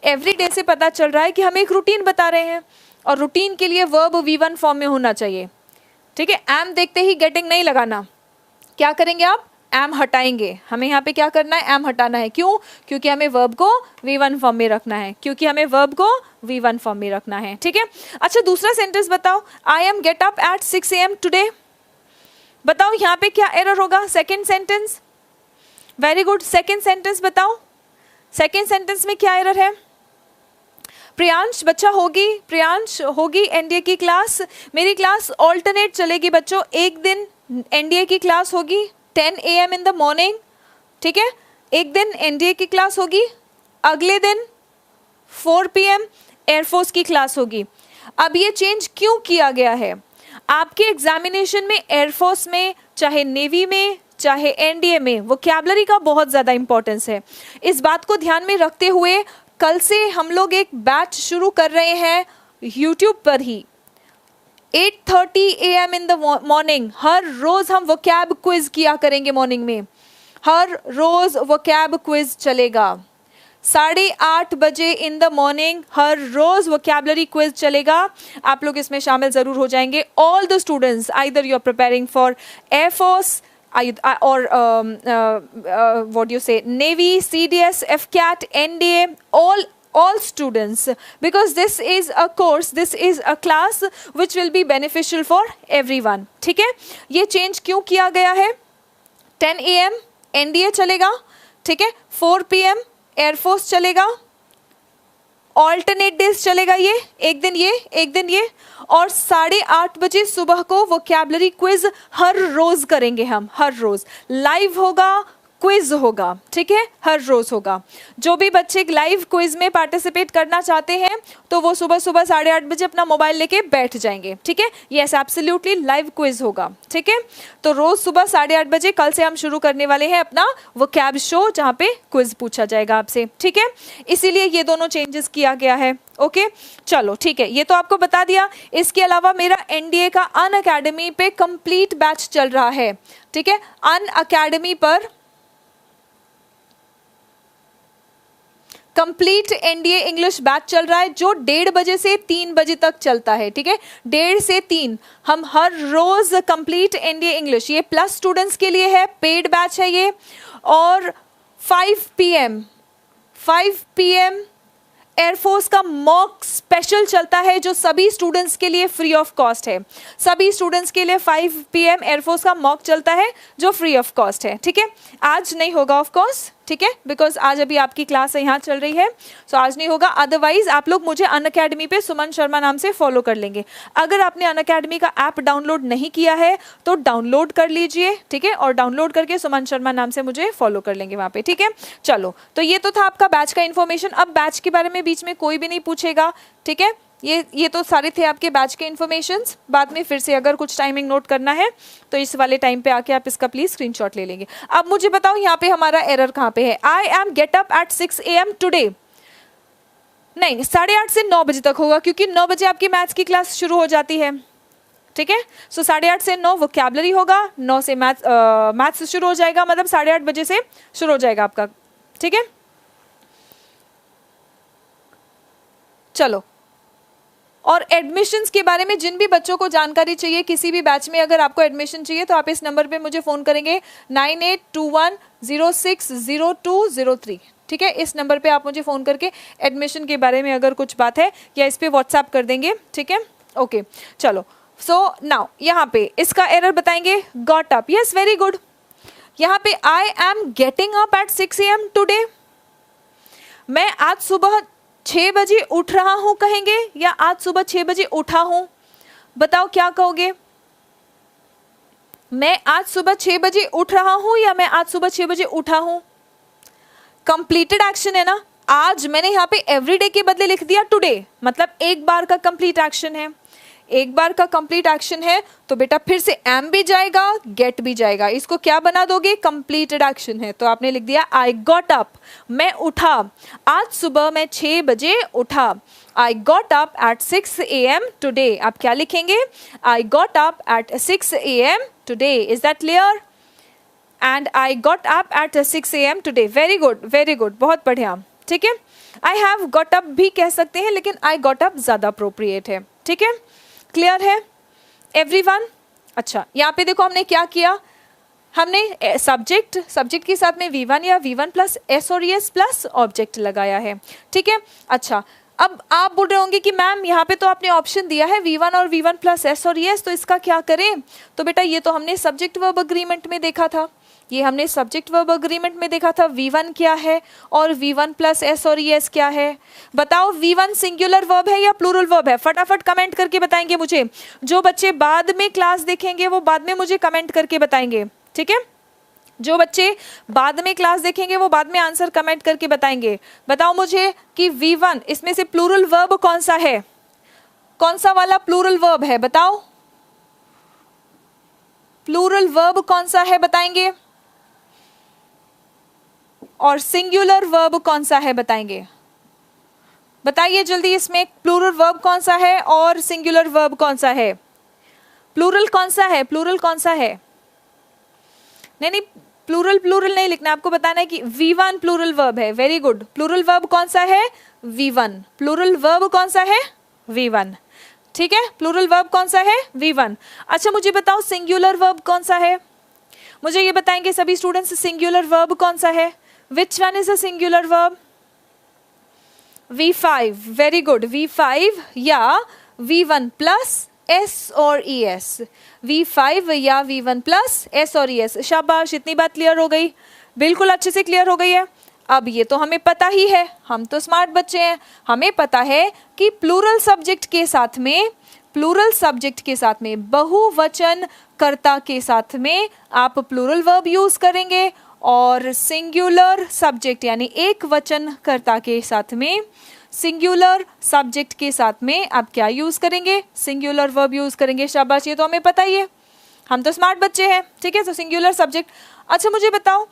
एवरीडे से पता चल रहा है कि हम एक रूटीन बता रहे हैं, और रूटीन के लिए वर्ब V1 फॉर्म में होना चाहिए, ठीक है। एम देखते ही गेटिंग नहीं लगाना। क्या करेंगे आप? एम हटाएंगे। हमें यहाँ पे क्या करना है? एम हटाना है। क्यों? क्योंकि हमें वर्ब को V1 फॉर्म में रखना है, क्योंकि हमें वर्ब को V1 फॉर्म में रखना है, ठीक है। अच्छा, दूसरा सेंटेंस बताओ। I am get up at 6 AM today. बताओ यहाँ पे क्या एरर होगा? Second sentence. Very good, second sentence बताओ। सेकेंड सेंटेंस में क्या एरर है? प्रियांश बच्चा होगी, प्रियांश होगी एनडीए की क्लास। मेरी क्लास ऑल्टरनेट चलेगी बच्चों। एक दिन एनडीए की क्लास होगी 10 AM इन द मॉर्निंग, ठीक है। एक दिन एनडीए की क्लास होगी, अगले दिन 4 PM एयरफोर्स की क्लास होगी। अब ये चेंज क्यों किया गया है? आपके एग्जामिनेशन में एयरफोर्स में, चाहे नेवी में, चाहे एनडीए में, वोकैबुलरी का बहुत ज़्यादा इंपॉर्टेंस है। इस बात को ध्यान में रखते हुए कल से हम लोग एक बैच शुरू कर रहे हैं यूट्यूब पर ही, 8:30 AM इन द मॉर्निंग। हर रोज़ हम वोकैब क्विज किया करेंगे मॉर्निंग में, हर रोज़ वोकैब क्विज चलेगा। 8:30 बजे इन द मॉर्निंग हर रोज़ वोकैबुलरी क्विज चलेगा। आप लोग इसमें शामिल ज़रूर हो जाएंगे। All the students, either you are preparing for air force or what do you say, Navy, CDS, FCAT, NDA, all students, because this is a course, this is a class which will be beneficial for everyone, ठीक है। ये change क्यों किया गया है? 10 AM NDA चलेगा, ठीक है। 4 PM एयरफोर्स चलेगा, ऑल्टरनेट डेज चलेगा, ये एक दिन ये एक दिन ये, और 8:30 बजे सुबह को वोकैबुलरी क्विज हर रोज करेंगे हम। हर रोज लाइव होगा, क्विज होगा, ठीक है, हर रोज होगा। जो भी बच्चे लाइव क्विज में पार्टिसिपेट करना चाहते हैं तो वो सुबह सुबह 8:30 बजे अपना मोबाइल लेके बैठ जाएंगे, ठीक है। यस, एब्सोल्युटली लाइव क्विज होगा, ठीक है। तो रोज सुबह 8:30 बजे कल से हम शुरू करने वाले हैं अपना वोकैब शो, जहाँ पे क्विज पूछा जाएगा आपसे, ठीक है। इसीलिए ये दोनों चेंजेस किया गया है। ओके, चलो ठीक है, ये तो आपको बता दिया। इसके अलावा मेरा एनडीए का अन अकेडमी पे कंप्लीट बैच चल रहा है, ठीक है। अन अकेडमी पर कंप्लीट एनडीए इंग्लिश बैच चल रहा है, जो 1:30 बजे से 3 बजे तक चलता है, ठीक है। 1:30 से 3 हम हर रोज कंप्लीट एनडीए इंग्लिश, ये प्लस स्टूडेंट्स के लिए है, पेड बैच है ये। और 5 PM एयरफोर्स का मॉक स्पेशल चलता है, जो सभी स्टूडेंट्स के लिए फ्री ऑफ कॉस्ट है। सभी स्टूडेंट्स के लिए 5 PM एयरफोर्स का मॉक चलता है, जो फ्री ऑफ कॉस्ट है, ठीक है। आज नहीं होगा ऑफ कोर्स, ठीक है, बिकॉज आज अभी आपकी क्लास यहाँ चल रही है, सो आज नहीं होगा। अदरवाइज आप लोग मुझे अन अकेडमी पे सुमन शर्मा नाम से फॉलो कर लेंगे। अगर आपने अन अकेडमी का ऐप डाउनलोड नहीं किया है तो डाउनलोड कर लीजिए, ठीक है, और डाउनलोड करके सुमन शर्मा नाम से मुझे फॉलो कर लेंगे वहाँ पे, ठीक है। चलो, तो ये तो था आपका बैच का इन्फॉर्मेशन। अब बैच के बारे में बीच में कोई भी नहीं पूछेगा, ठीक है। ये तो सारे थे आपके बैच के इन्फॉर्मेशंस। बाद में फिर से अगर कुछ टाइमिंग नोट करना है तो इस वाले टाइम पे आके आप इसका प्लीज स्क्रीनशॉट ले लेंगे। अब मुझे बताओ यहाँ पे हमारा एरर कहाँ पे है? I am get up at 6 AM today. नहीं, 8:30 से 9 बजे तक होगा, क्योंकि 9 बजे आपकी मैथ्स की क्लास शुरू हो जाती है, ठीक है। सो 8:30 से 9 वोकैबुलरी होगा, 9 से मैथ्स शुरू हो जाएगा, मतलब 8:30 बजे से शुरू हो जाएगा आपका, ठीक है। चलो, और एडमिशन्स के बारे में जिन भी बच्चों को जानकारी चाहिए, किसी भी बैच में अगर आपको एडमिशन चाहिए तो आप इस नंबर पे मुझे फ़ोन करेंगे 9821060203, ठीक है। इस नंबर पे आप मुझे फ़ोन करके एडमिशन के बारे में अगर कुछ बात है या इस पे व्हाट्सएप कर देंगे, ठीक है। ओके, चलो, सो नाउ यहाँ पे इसका एरर बताएंगे। Got up, yes, very good. यहाँ पे I am getting up at 6 AM today. मैं आज सुबह 6 बजे उठ रहा हूं कहेंगे, या आज सुबह 6 बजे उठा हूं? बताओ क्या कहोगे? मैं आज सुबह 6 बजे उठ रहा हूं या मैं आज सुबह 6 बजे उठा हूं? कंप्लीटेड एक्शन है ना। आज मैंने यहाँ पे एवरीडे के बदले लिख दिया टुडे, मतलब एक बार का कंप्लीट एक्शन है। एक बार का कंप्लीट एक्शन है तो बेटा फिर से एम भी जाएगा, गेट भी जाएगा, इसको क्या बना दोगे, कंप्लीटेड एक्शन है। तो आपने लिख दिया आई गॉट अप, मैं उठा, आज सुबह मैं 6 बजे उठा। I got up at 6 AM today. आप क्या लिखेंगे, I got up at 6 AM today. Is that clear? And I got up at 6 AM today. Very good, बहुत बढ़िया। ठीक है, आई हैव गॉट अप भी कह सकते हैं, लेकिन आई गॉट अप ज़्यादा अप्रोप्रिएट है। ठीक है, क्लियर है एवरीवन? अच्छा, यहाँ पे देखो हमने क्या किया, हमने सब्जेक्ट के साथ में V1 या V1 प्लस S और ES प्लस ऑब्जेक्ट लगाया है। ठीक है, अच्छा, अब आप बोल रहे होंगे कि मैम यहाँ पे तो आपने ऑप्शन दिया है V1 और V1 प्लस S और ES, तो इसका क्या करें? तो बेटा ये तो हमने सब्जेक्ट वर्ब अग्रीमेंट में देखा था, ये हमने सब्जेक्ट वर्ब अग्रीमेंट में देखा था V1 क्या है और V1 प्लस S और ES क्या है। बताओ V1 सिंगुलर वर्ब है या प्लूरल वर्ब है? फटाफट कमेंट करके बताएंगे मुझे। जो बच्चे बाद में क्लास देखेंगे वो बाद में मुझे कमेंट करके बताएंगे। ठीक है, जो बच्चे बाद में क्लास देखेंगे वो बाद में आंसर कमेंट करके बताएंगे। बताओ मुझे कि V1 इसमें से प्लूरल वर्ब कौन सा है, कौन सा वाला प्लूरल वर्ब है? बताओ प्लूरल वर्ब कौन सा है, बताएंगे। और सिंगुलर वर्ब कौन सा है, बताएंगे। बताइए जल्दी, इसमें प्लूरल वर्ब कौन सा है और सिंगुलर वर्ब कौन सा है? प्लूरल कौन सा है, प्लूरल कौन सा है? नहीं, प्लूरल नहीं लिखना, आपको बताना है कि V1 प्लूरल वर्ब है। वेरी गुड, प्लूरल वर्ब कौन सा है? V1। प्लूरल वर्ब कौन सा है? V1। ठीक है, प्लूरल वर्ब कौन सा है? V1। अच्छा, मुझे बताओ सिंगुलर वर्ब कौन सा है? मुझे ये बताएंगे सभी स्टूडेंट्स, सिंगुलर वर्ब कौन सा है? Which one is a singular verb? V5। Very good, V5 या V1 प्लस S और ES। V5 या V1 प्लस S और ES। शाबाश, इतनी बात क्लियर हो गई, बिल्कुल अच्छे से क्लियर हो गई है। अब ये तो हमें पता ही है, हम तो स्मार्ट बच्चे हैं, हमें पता है कि प्लूरल सब्जेक्ट के साथ में बहुवचन कर्ता के साथ में आप प्लूरल वर्ब यूज करेंगे, और सिंगुलर सब्जेक्ट यानी एक वचन कर्ता के साथ में, सिंगुलर सब्जेक्ट के साथ में आप क्या यूज करेंगे? सिंगुलर वर्ब यूज करेंगे। शाबाश, ये तो हमें पता ही है, हम तो स्मार्ट बच्चे हैं। ठीक है, तो सिंगुलर सब्जेक्ट। अच्छा, मुझे बताओ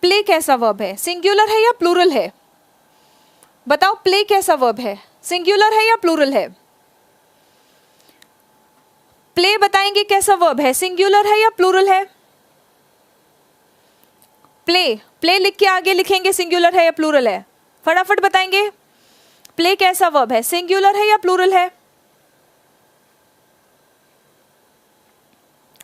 प्ले कैसा वर्ब है, सिंगुलर है या प्लूरल है? बताओ प्ले कैसा वर्ब है, सिंगुलर है या प्लूरल है? प्ले बताएंगे कैसा वर्ब है, सिंगुलर है या प्लूरल है? प्ले लिख के आगे लिखेंगे सिंगुलर है या प्लूरल है, फटाफट बताएंगे। प्ले कैसा वर्ब है, सिंगुलर है या प्लूरल है?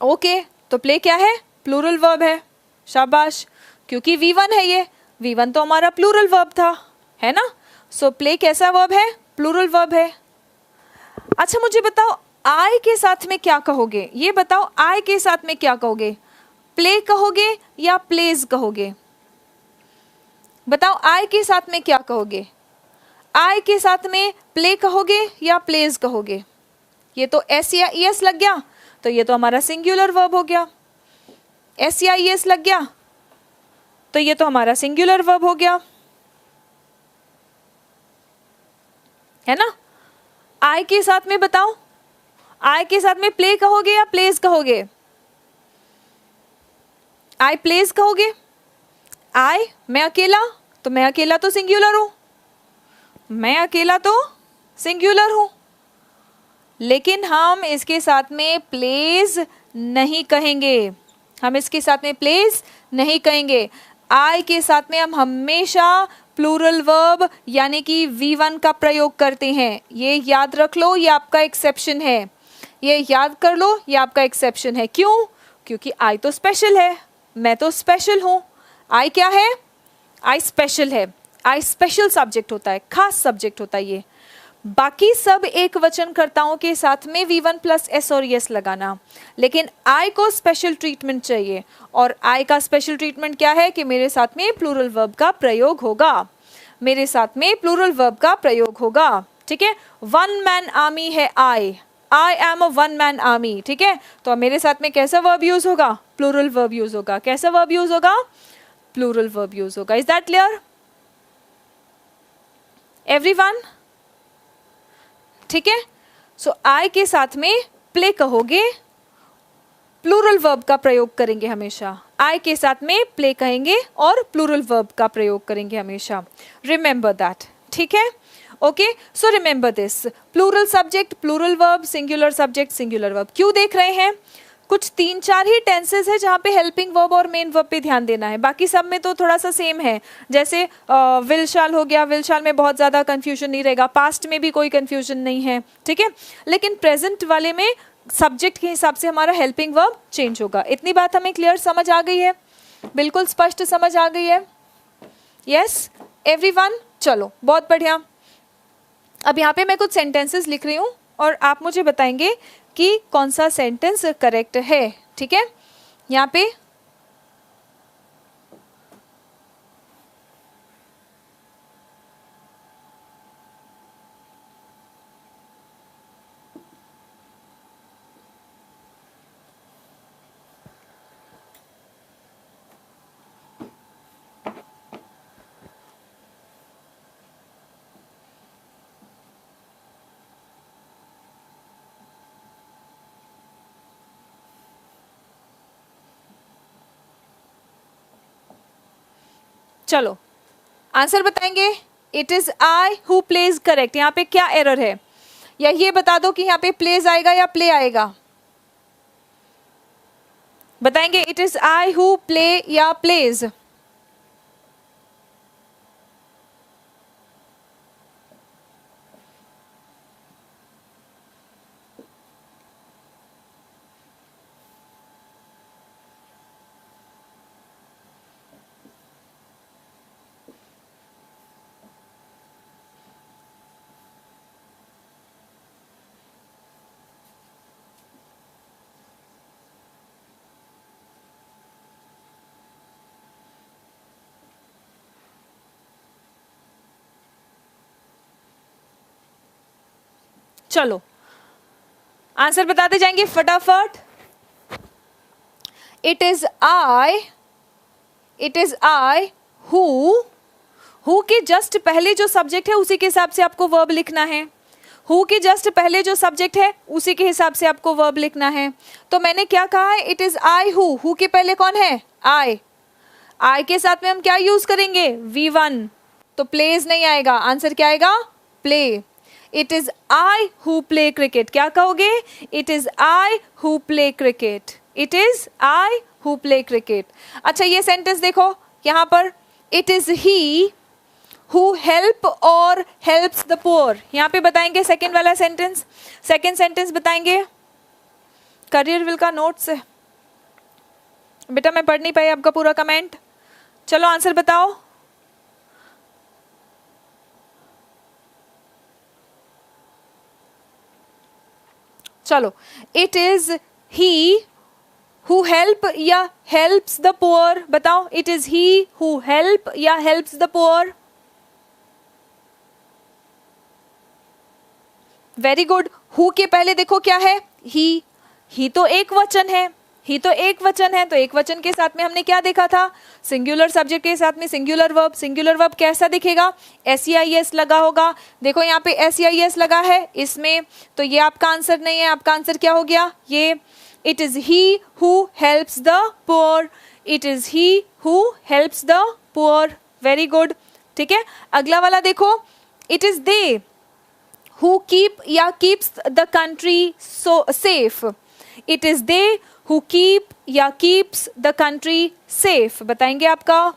ओके, तो प्ले क्या है, प्लूरल वर्ब है। शाबाश, क्योंकि V1 है, ये V1 तो हमारा प्लूरल वर्ब था, है ना। सो प्ले कैसा वर्ब है, प्लूरल वर्ब है। अच्छा, मुझे बताओ आई के साथ में क्या कहोगे, ये बताओ आई के साथ में क्या कहोगे? प्ले कहोगे या प्लेज कहोगे? बताओ आई के साथ में क्या कहोगे? आई के साथ में प्ले कहोगे या प्लेज कहोगे? ये तो S या ES लग गया, तो ये तो हमारा सिंगुलर वर्ब हो गया। S या ES लग गया तो ये तो हमारा सिंगुलर वर्ब हो गया, है ना। आई के साथ में बताओ, आई के साथ में प्ले कहोगे या प्लेज कहोगे? आई प्लेज कहोगे? आई, मैं अकेला तो सिंगुलर हूं, मैं अकेला तो सिंगुलर हूं, लेकिन हम इसके साथ में प्लेज नहीं कहेंगे, हम इसके साथ में प्लेज नहीं कहेंगे। आई के साथ में हम हमेशा प्लूरल वर्ब यानी कि V1 का प्रयोग करते हैं। ये याद रख लो, ये आपका एक्सेप्शन है, ये याद कर लो, ये आपका एक्सेप्शन है। क्यों? क्योंकि आई तो स्पेशल है, मैं तो स्पेशल हूं। आई क्या है? आई स्पेशल है, आई स्पेशल सब्जेक्ट होता है, खास सब्जेक्ट होता है ये। बाकी सब एक वचनकर्ताओं के साथ में V1 प्लस S और ES लगाना, लेकिन आई को स्पेशल ट्रीटमेंट चाहिए। और आई का स्पेशल ट्रीटमेंट क्या है कि मेरे साथ में प्लूरल वर्ब का प्रयोग होगा, मेरे साथ में प्लूरल वर्ब का प्रयोग होगा। ठीक है, वन मैन आर्मी है I am a one man army. ठीक है, तो मेरे साथ में कैसा वर्ब यूज होगा? प्लूरल वर्ब यूज होगा। कैसा वर्ब यूज होगा? प्लूरल वर्ब यूज होगा। Is that clear everyone? ठीक है। सो आई के साथ में प्ले कहोगे, प्लूरल वर्ब का प्रयोग करेंगे हमेशा। आई के साथ में प्ले कहेंगे और प्लूरल वर्ब का प्रयोग करेंगे हमेशा। रिमेंबर दैट, ठीक है। Okay, so remember this, plural subject plural verb, singular subject singular verb. क्यों देख रहे हैं? कुछ 3-4 ही टेंसेस है जहाँ पे हेल्पिंग वर्ब और मेन वर्ब पे ध्यान देना है, बाकी सब में तो थोड़ा सा सेम है। जैसे विल शाल हो गया, विल शाल में बहुत ज़्यादा कंफ्यूजन नहीं रहेगा, पास्ट में भी कोई कंफ्यूजन नहीं है, ठीक है। लेकिन प्रेजेंट वाले में सब्जेक्ट के हिसाब से हमारा हेल्पिंग वर्ब चेंज होगा। इतनी बात हमें क्लियर समझ आ गई है? बिल्कुल स्पष्ट समझ आ गई है? यस एवरीवन, चलो बहुत बढ़िया। अब यहाँ पे मैं कुछ सेंटेंसेस लिख रही हूँ और आप मुझे बताएंगे कि कौन सा सेंटेंस करेक्ट है, ठीक है। यहाँ पे चलो आंसर बताएंगे। It is I who plays correct. यहाँ पे क्या एरर है, या ये बता दो कि यहाँ पे प्लेज आएगा या प्ले आएगा। बताएंगे it is I who play या प्लेज। चलो आंसर बताते जाएंगे फटाफट। इट इज आई हु के जस्ट पहले जो सब्जेक्ट है उसी के हिसाब से आपको वर्ब लिखना है। हु के जस्ट पहले जो सब्जेक्ट है उसी के हिसाब से आपको वर्ब लिखना है। तो मैंने क्या कहा है, इट इज आई हु के पहले कौन है, आई। आई के साथ में हम क्या यूज करेंगे, V1, तो प्लेज नहीं आएगा, आंसर क्या आएगा, play. It is I who play cricket, क्या कहोगे, it is I who play cricket, it is I who play cricket. अच्छा ये सेंटेंस देखो यहाँ पर, it is he who help और हेल्प्स द पुअर। यहाँ पे बताएंगे सेकेंड वाला सेंटेंस, सेकेंड सेंटेंस बताएंगे। करियर विल का नोट्स है बेटा, मैं पढ़ नहीं पाई आपका पूरा कमेंट। चलो आंसर बताओ। चलो, it is he who help या हेल्प्स द पुअर, बताओ it is he who help या helps the poor. Very good. Who के पहले देखो क्या है, ही तो एक वचन है, ही तो एक वचन है, तो एक वचन के साथ में हमने क्या देखा था, सिंगुलर सब्जेक्ट के साथ में सिंगुलर वर्ब। सिंगुलर वर्ब कैसा दिखेगा, SEIS लगा होगा। देखो यहाँ पे SEIS लगा है इसमें, तो ये आपका आंसर नहीं है, आपका आंसर क्या हो गया, ये it is he who helps the poor, it is he who helps the poor. Very good, ठीक है। अगला वाला देखो, it is they who keep या keeps the country so safe, it is they who keep या keeps the country safe. बताएंगे आपका।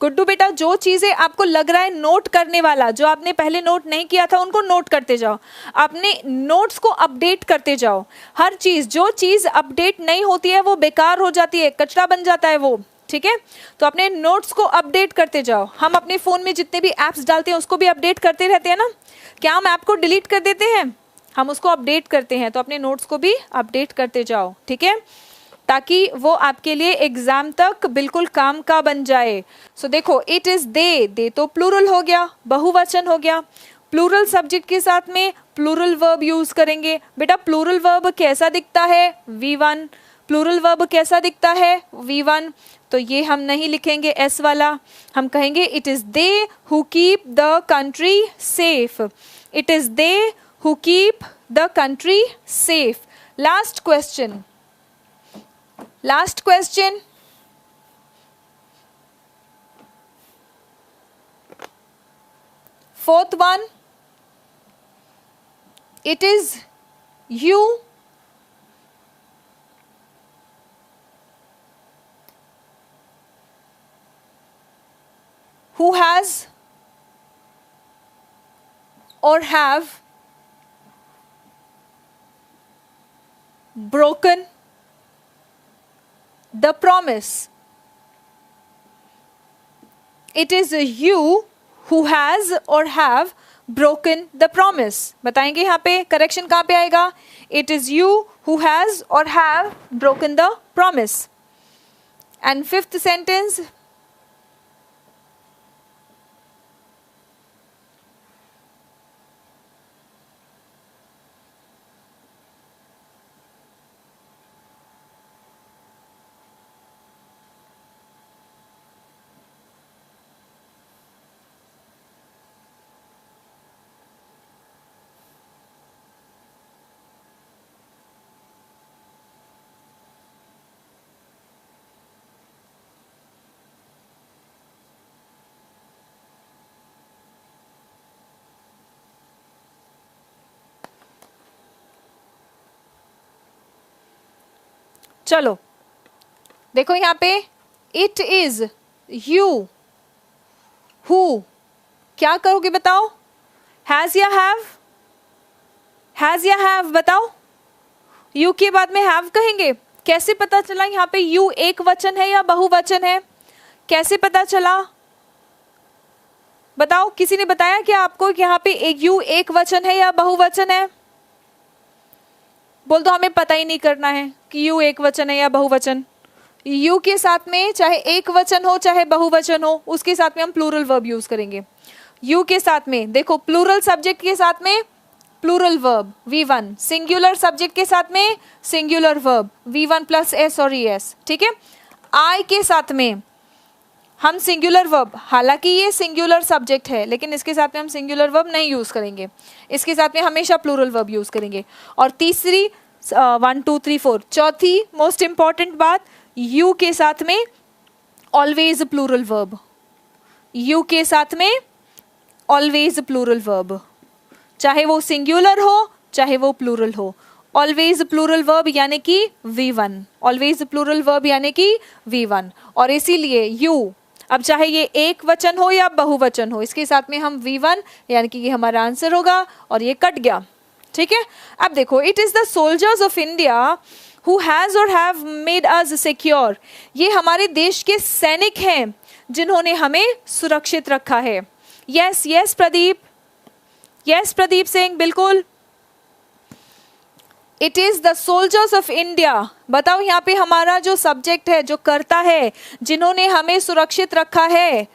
गुड्डू बेटा, जो चीजें आपको लग रहा है नोट करने वाला, जो आपने पहले नोट नहीं किया था उनको नोट करते जाओ, अपने नोट्स को अपडेट करते जाओ। हर चीज, जो चीज अपडेट नहीं होती है वो बेकार हो जाती है, कचरा बन जाता है वो, ठीक है। तो अपने नोट्स को अपडेट करते जाओ। हम अपने फोन में जितने भी एप्स डालते हैं उसको भी अपडेट करते रहते हैं ना, क्या हम ऐप को डिलीट कर देते हैं, हम उसको अपडेट करते हैं। तो अपने नोट्स को भी अपडेट करते जाओ, ठीक है, ताकि वो आपके लिए एग्जाम तक बिल्कुल काम का बन जाए। सो देखो, इट इज दे तो प्लूरल हो गया, बहुवचन हो गया। प्लूरल सब्जेक्ट के साथ में प्लूरल वर्ब यूज करेंगे। बेटा प्लूरल वर्ब कैसा दिखता है, V1। प्लूरल वर्ब कैसा दिखता है, V1, तो ये हम नहीं लिखेंगे एस वाला, हम कहेंगे it is they who keep the country safe, it is they who keep the country safe. Last question, last question, fourth one, it is you who has or have broken the promise. It is you who has or have broken the promise. बताएंगे यहाँ पे correction कहाँ पे आएगा, it is you who has or have broken the promise. And fifth sentence, चलो देखो यहाँ पे इट इज यू हु, क्या करोगे बताओ, हैज या हैव, हैज या हैव बताओ, यू के बाद में हैव कहेंगे, कैसे पता चला यहाँ पे यू एक वचन है या बहुवचन है, कैसे पता चला बताओ, किसी ने बताया क्या आपको कि यहाँ पे एक यू एक वचन है या बहुवचन है, बोल दो हमें पता ही नहीं करना है कि यू एक वचन है या बहुवचन। यू के साथ में चाहे एक वचन हो चाहे बहुवचन हो, उसके साथ में हम प्लूरल वर्ब यूज करेंगे। यू के साथ में देखो प्लूरल सब्जेक्ट के साथ में plural verb V1, singular subject के साथ में singular verb V1 plus S और ES, ठीक है। आई के साथ में हम सिंगुलर वर्ब, हालांकि ये सिंगुलर सब्जेक्ट है लेकिन इसके साथ में हम सिंगुलर वर्ब नहीं यूज करेंगे, इसके साथ में हमेशा प्लूरल वर्ब यूज करेंगे। और तीसरी 1 2 3 4 चौथी मोस्ट इंपॉर्टेंट बात, यू के साथ में ऑलवेज प्लूरल वर्ब, यू के साथ में ऑलवेज प्लूरल वर्ब, चाहे वो सिंगुलर हो चाहे वो प्लूरल हो, ऑलवेज प्लूरल वर्ब यानी कि V1, ऑलवेज प्लूरल वर्ब यानी कि V1। और इसीलिए यू, अब चाहे ये एक वचन हो या बहुवचन हो, इसके साथ में हम V1 यानी कि ये हमारा आंसर होगा और ये कट गया, ठीक है। अब देखो it is the soldiers of India who has और हैव मेड अस सिक्योर, ये हमारे देश के सैनिक हैं जिन्होंने हमें सुरक्षित रखा है। Yes yes Pradeep, yes Pradeep Singh, बिल्कुल। It is the soldiers of India, बताओ यहाँ पे हमारा जो सब्जेक्ट है, जो करता है, जिन्होंने हमें सुरक्षित रखा है,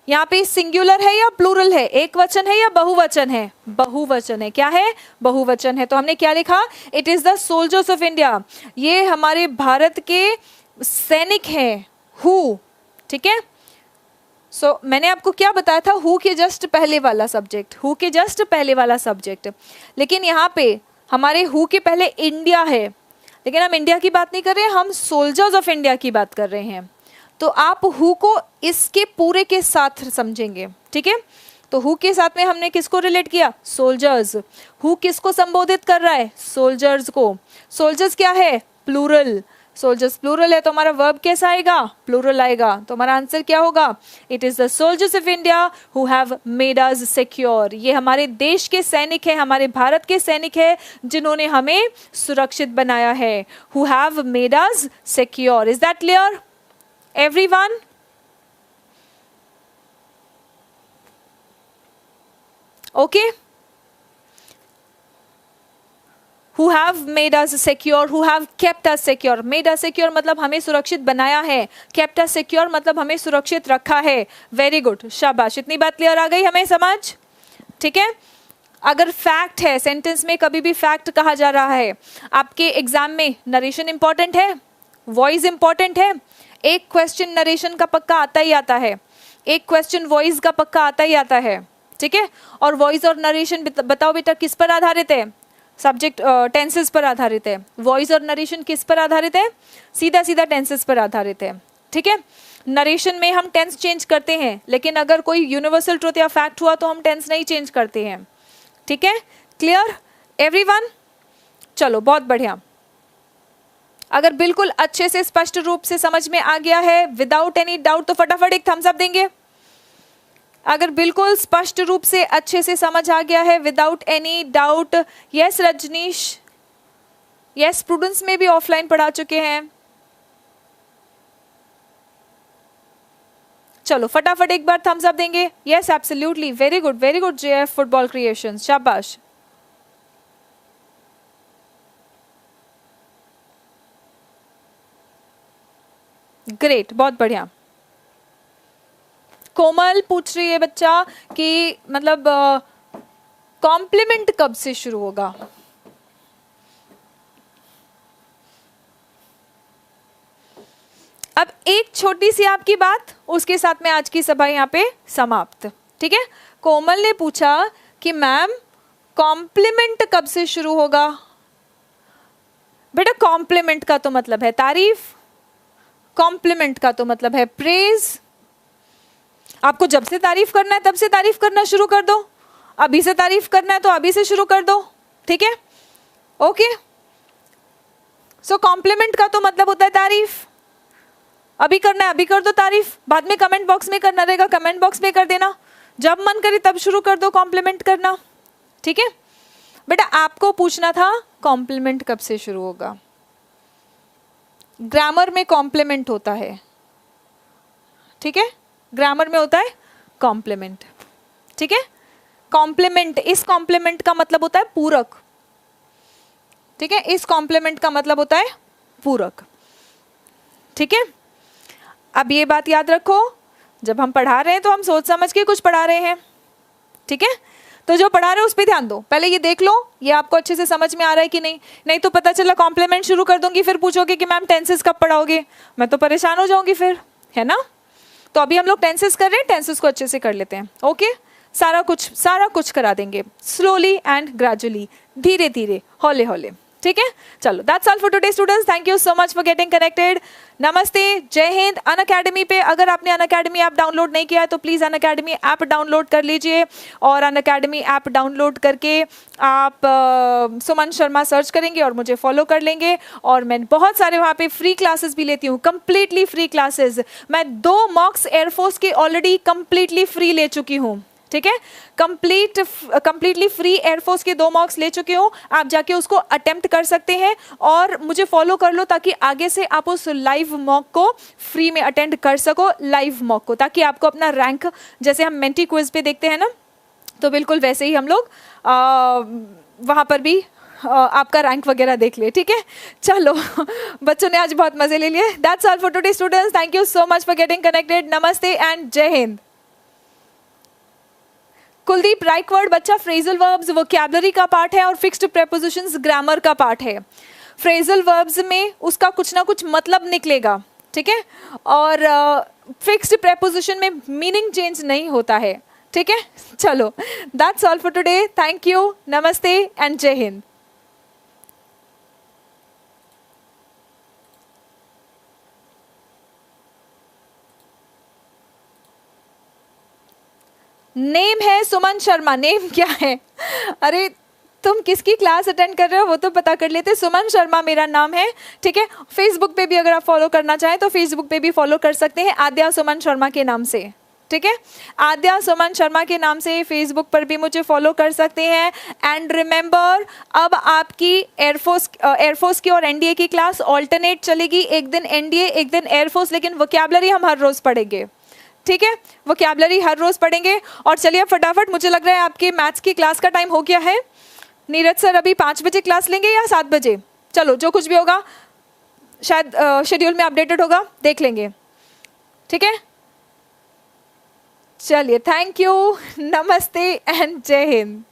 यहाँ पे सिंगुलर है या प्लूरल है, एक वचन है या बहुवचन है, बहुवचन है, क्या है, बहुवचन है। तो हमने क्या लिखा, it is the soldiers of India, ये हमारे भारत के सैनिक हैं, हु, ठीक है। सो मैंने आपको क्या बताया था, हु के जस्ट पहले वाला सब्जेक्ट, हु के जस्ट पहले वाला सब्जेक्ट, लेकिन यहाँ पे हमारे हु के पहले इंडिया है, लेकिन हम इंडिया की बात नहीं कर रहे हैं, हम सोल्जर्स ऑफ इंडिया की बात कर रहे हैं। तो आप हु को इसके पूरे के साथ समझेंगे, ठीक है। तो हु के साथ में हमने किसको रिलेट किया, सोल्जर्स। हु किसको संबोधित कर रहा है, सोल्जर्स को। सोल्जर्स क्या है, प्लूरल, सोल्जर्स प्लूरल है तो हमारा वर्ब कैसा आएगा, प्लूरल आएगा। तो हमारा आंसर क्या होगा, it is the soldiers of India who have made us secure, ये हमारे देश के सैनिक हैं, हमारे भारत के सैनिक हैं जिन्होंने हमें सुरक्षित बनाया है। Who have made us secure, is that clear everyone? Okay, who have made us secure, who have kept us secure, made us secure मतलब हमें सुरक्षित बनाया है, kept us secure मतलब हमें सुरक्षित रखा है। वेरी गुड, शाबाश, इतनी बात क्लियर आ गई हमें समझ, ठीक है। अगर फैक्ट है, सेंटेंस में कभी भी फैक्ट कहा जा रहा है, आपके एग्जाम में नरेशन इंपॉर्टेंट है, वॉइस इंपॉर्टेंट है, एक क्वेश्चन नरेशन का पक्का आता ही आता है, एक क्वेश्चन वॉइस का पक्का आता ही आता है, ठीक है। और वॉइस और नरेशन बताओ बेटा किस पर आधारित है, सब्जेक्ट टेंसेस पर आधारित है। वॉइस और नरेशन किस पर आधारित है, सीधा सीधा टेंसेस पर आधारित है, ठीक है। नरेशन में हम टेंस चेंज करते हैं, लेकिन अगर कोई यूनिवर्सल ट्रूथ या फैक्ट हुआ तो हम टेंस नहीं चेंज करते हैं, ठीक है। Clear everyone? चलो बहुत बढ़िया। अगर बिल्कुल अच्छे से स्पष्ट रूप से समझ में आ गया है विदाउट एनी डाउट तो फटाफट एक थम्स अप देंगे। अगर बिल्कुल स्पष्ट रूप से अच्छे से समझ आ गया है without any doubt, yes Rajnish, yes students में भी ऑफलाइन पढ़ा चुके हैं। चलो फटाफट एक बार थम्स अप देंगे। Yes absolutely, very good JF football creations, शाबाश। ग्रेट, बहुत बढ़िया। कोमल पूछ रही है बच्चा कि मतलब कॉम्प्लीमेंट कब से शुरू होगा। अब एक छोटी सी आपकी बात, उसके साथ में आज की सभा यहाँ पे समाप्त, ठीक है। कोमल ने पूछा कि मैम कॉम्प्लीमेंट कब से शुरू होगा। बेटा कॉम्प्लीमेंट का तो मतलब है तारीफ, कॉम्प्लीमेंट का तो मतलब है प्रेज। आपको जब से तारीफ करना है तब से तारीफ करना शुरू कर दो, अभी से तारीफ करना है तो अभी से शुरू कर दो, ठीक है। ओके, सो कॉम्प्लीमेंट का तो मतलब होता है तारीफ। अभी करना है अभी कर दो तारीफ, बाद में कमेंट बॉक्स में करना रहेगा कमेंट बॉक्स में कर देना, जब मन करे तब शुरू कर दो कॉम्प्लीमेंट करना, ठीक है। बेटा आपको पूछना था कॉम्प्लीमेंट कब से शुरू होगा। ग्रामर में कॉम्प्लीमेंट होता है, ठीक है, ग्रामर में होता है कॉम्प्लीमेंट, ठीक है। कॉम्प्लीमेंट, इस कॉम्प्लीमेंट का मतलब होता है पूरक, ठीक है, इस कॉम्प्लीमेंट का मतलब होता है पूरक, ठीक है। अब ये बात याद रखो, जब हम पढ़ा रहे हैं तो हम सोच समझ के कुछ पढ़ा रहे हैं, ठीक है। तो जो पढ़ा रहे हो उस पर ध्यान दो, पहले ये देख लो ये आपको अच्छे से समझ में आ रहा है कि नहीं। नहीं तो पता चला कॉम्प्लीमेंट शुरू कर दूंगी, फिर पूछोगे कि मैम टेंसेस कब पढ़ाओगे, मैं तो परेशान हो जाऊंगी फिर, है ना। तो अभी हम लोग टेंसेस कर रहे हैं, टेंसेस को अच्छे से कर लेते हैं, ओके। सारा कुछ करा देंगे स्लोली एंड ग्रेजुअली, धीरे धीरे, हौले हौले, ठीक है। चलो that's all for today students, thank you so much for getting connected. नमस्ते, जय हिंद। अनअकैडमी पे अगर आपने अनअकैडमी ऐप डाउनलोड नहीं किया है तो प्लीज़ अनअकैडमी ऐप डाउनलोड कर लीजिए, और अनअकैडमी ऐप डाउनलोड करके आप सुमन शर्मा सर्च करेंगे और मुझे फॉलो कर लेंगे। और मैं बहुत सारे वहाँ पे फ्री क्लासेस भी लेती हूँ, कंप्लीटली फ्री क्लासेस। मैं 2 मॉक्स एयरफोर्स के ऑलरेडी कंप्लीटली फ्री ले चुकी हूँ, ठीक है। कंप्लीटली फ्री एयरफोर्स के 2 मॉक्स ले चुके हो, आप जाके उसको अटेम्प्ट कर सकते हैं और मुझे फॉलो कर लो ताकि आगे से आप उस लाइव मॉक को फ्री में अटेंड कर सको, लाइव मॉक को, ताकि आपको अपना रैंक, जैसे हम मेंटी क्विज पे देखते हैं ना, तो बिल्कुल वैसे ही हम लोग वहाँ पर भी आपका रैंक वगैरह देख लिए, ठीक है। चलो बच्चों ने आज बहुत मजे ले लिए। That's all for today students, thank you so much for getting connected. नमस्ते एंड जय हिंद। कुलदीप राइकवर्ड बच्चा फ्रेजल वर्ब्स वोकैबुलरी का पार्ट है और फिक्स्ड प्रेपोजिशंस ग्रामर का पार्ट है। फ्रेजल वर्ब्स में उसका कुछ ना कुछ मतलब निकलेगा, ठीक है, और फिक्स्ड प्रेपोजिशन में मीनिंग चेंज नहीं होता है, ठीक है। चलो that's all for today, thank you, नमस्ते एंड जय हिंद। नेम है सुमन शर्मा, नेम क्या है? अरे तुम किसकी क्लास अटेंड कर रहे हो वो तो पता कर लेते। सुमन शर्मा मेरा नाम है, ठीक है। फेसबुक पे भी अगर आप फॉलो करना चाहें तो फेसबुक पे भी फॉलो कर सकते हैं आद्या सुमन शर्मा के नाम से, ठीक है। आद्या सुमन शर्मा के नाम से फेसबुक पर भी मुझे फॉलो कर सकते हैं। एंड रिमेंबर, अब आपकी एयरफोर्स की और एनडीए की क्लास ऑल्टरनेट चलेगी, एक दिन एनडीए एक दिन एयरफोर्स, लेकिन वोकैबुलरी हम हर रोज पढ़ेंगे, ठीक है। वोकैबुलरी हर रोज पढ़ेंगे। और चलिए अब फटाफट, मुझे लग रहा है आपके मैथ्स की क्लास का टाइम हो गया है। नीरज सर अभी 5 बजे क्लास लेंगे या 7 बजे? चलो जो कुछ भी होगा शायद शेड्यूल में अपडेटेड होगा, देख लेंगे, ठीक है। चलिए थैंक यू, नमस्ते एंड जय हिंद।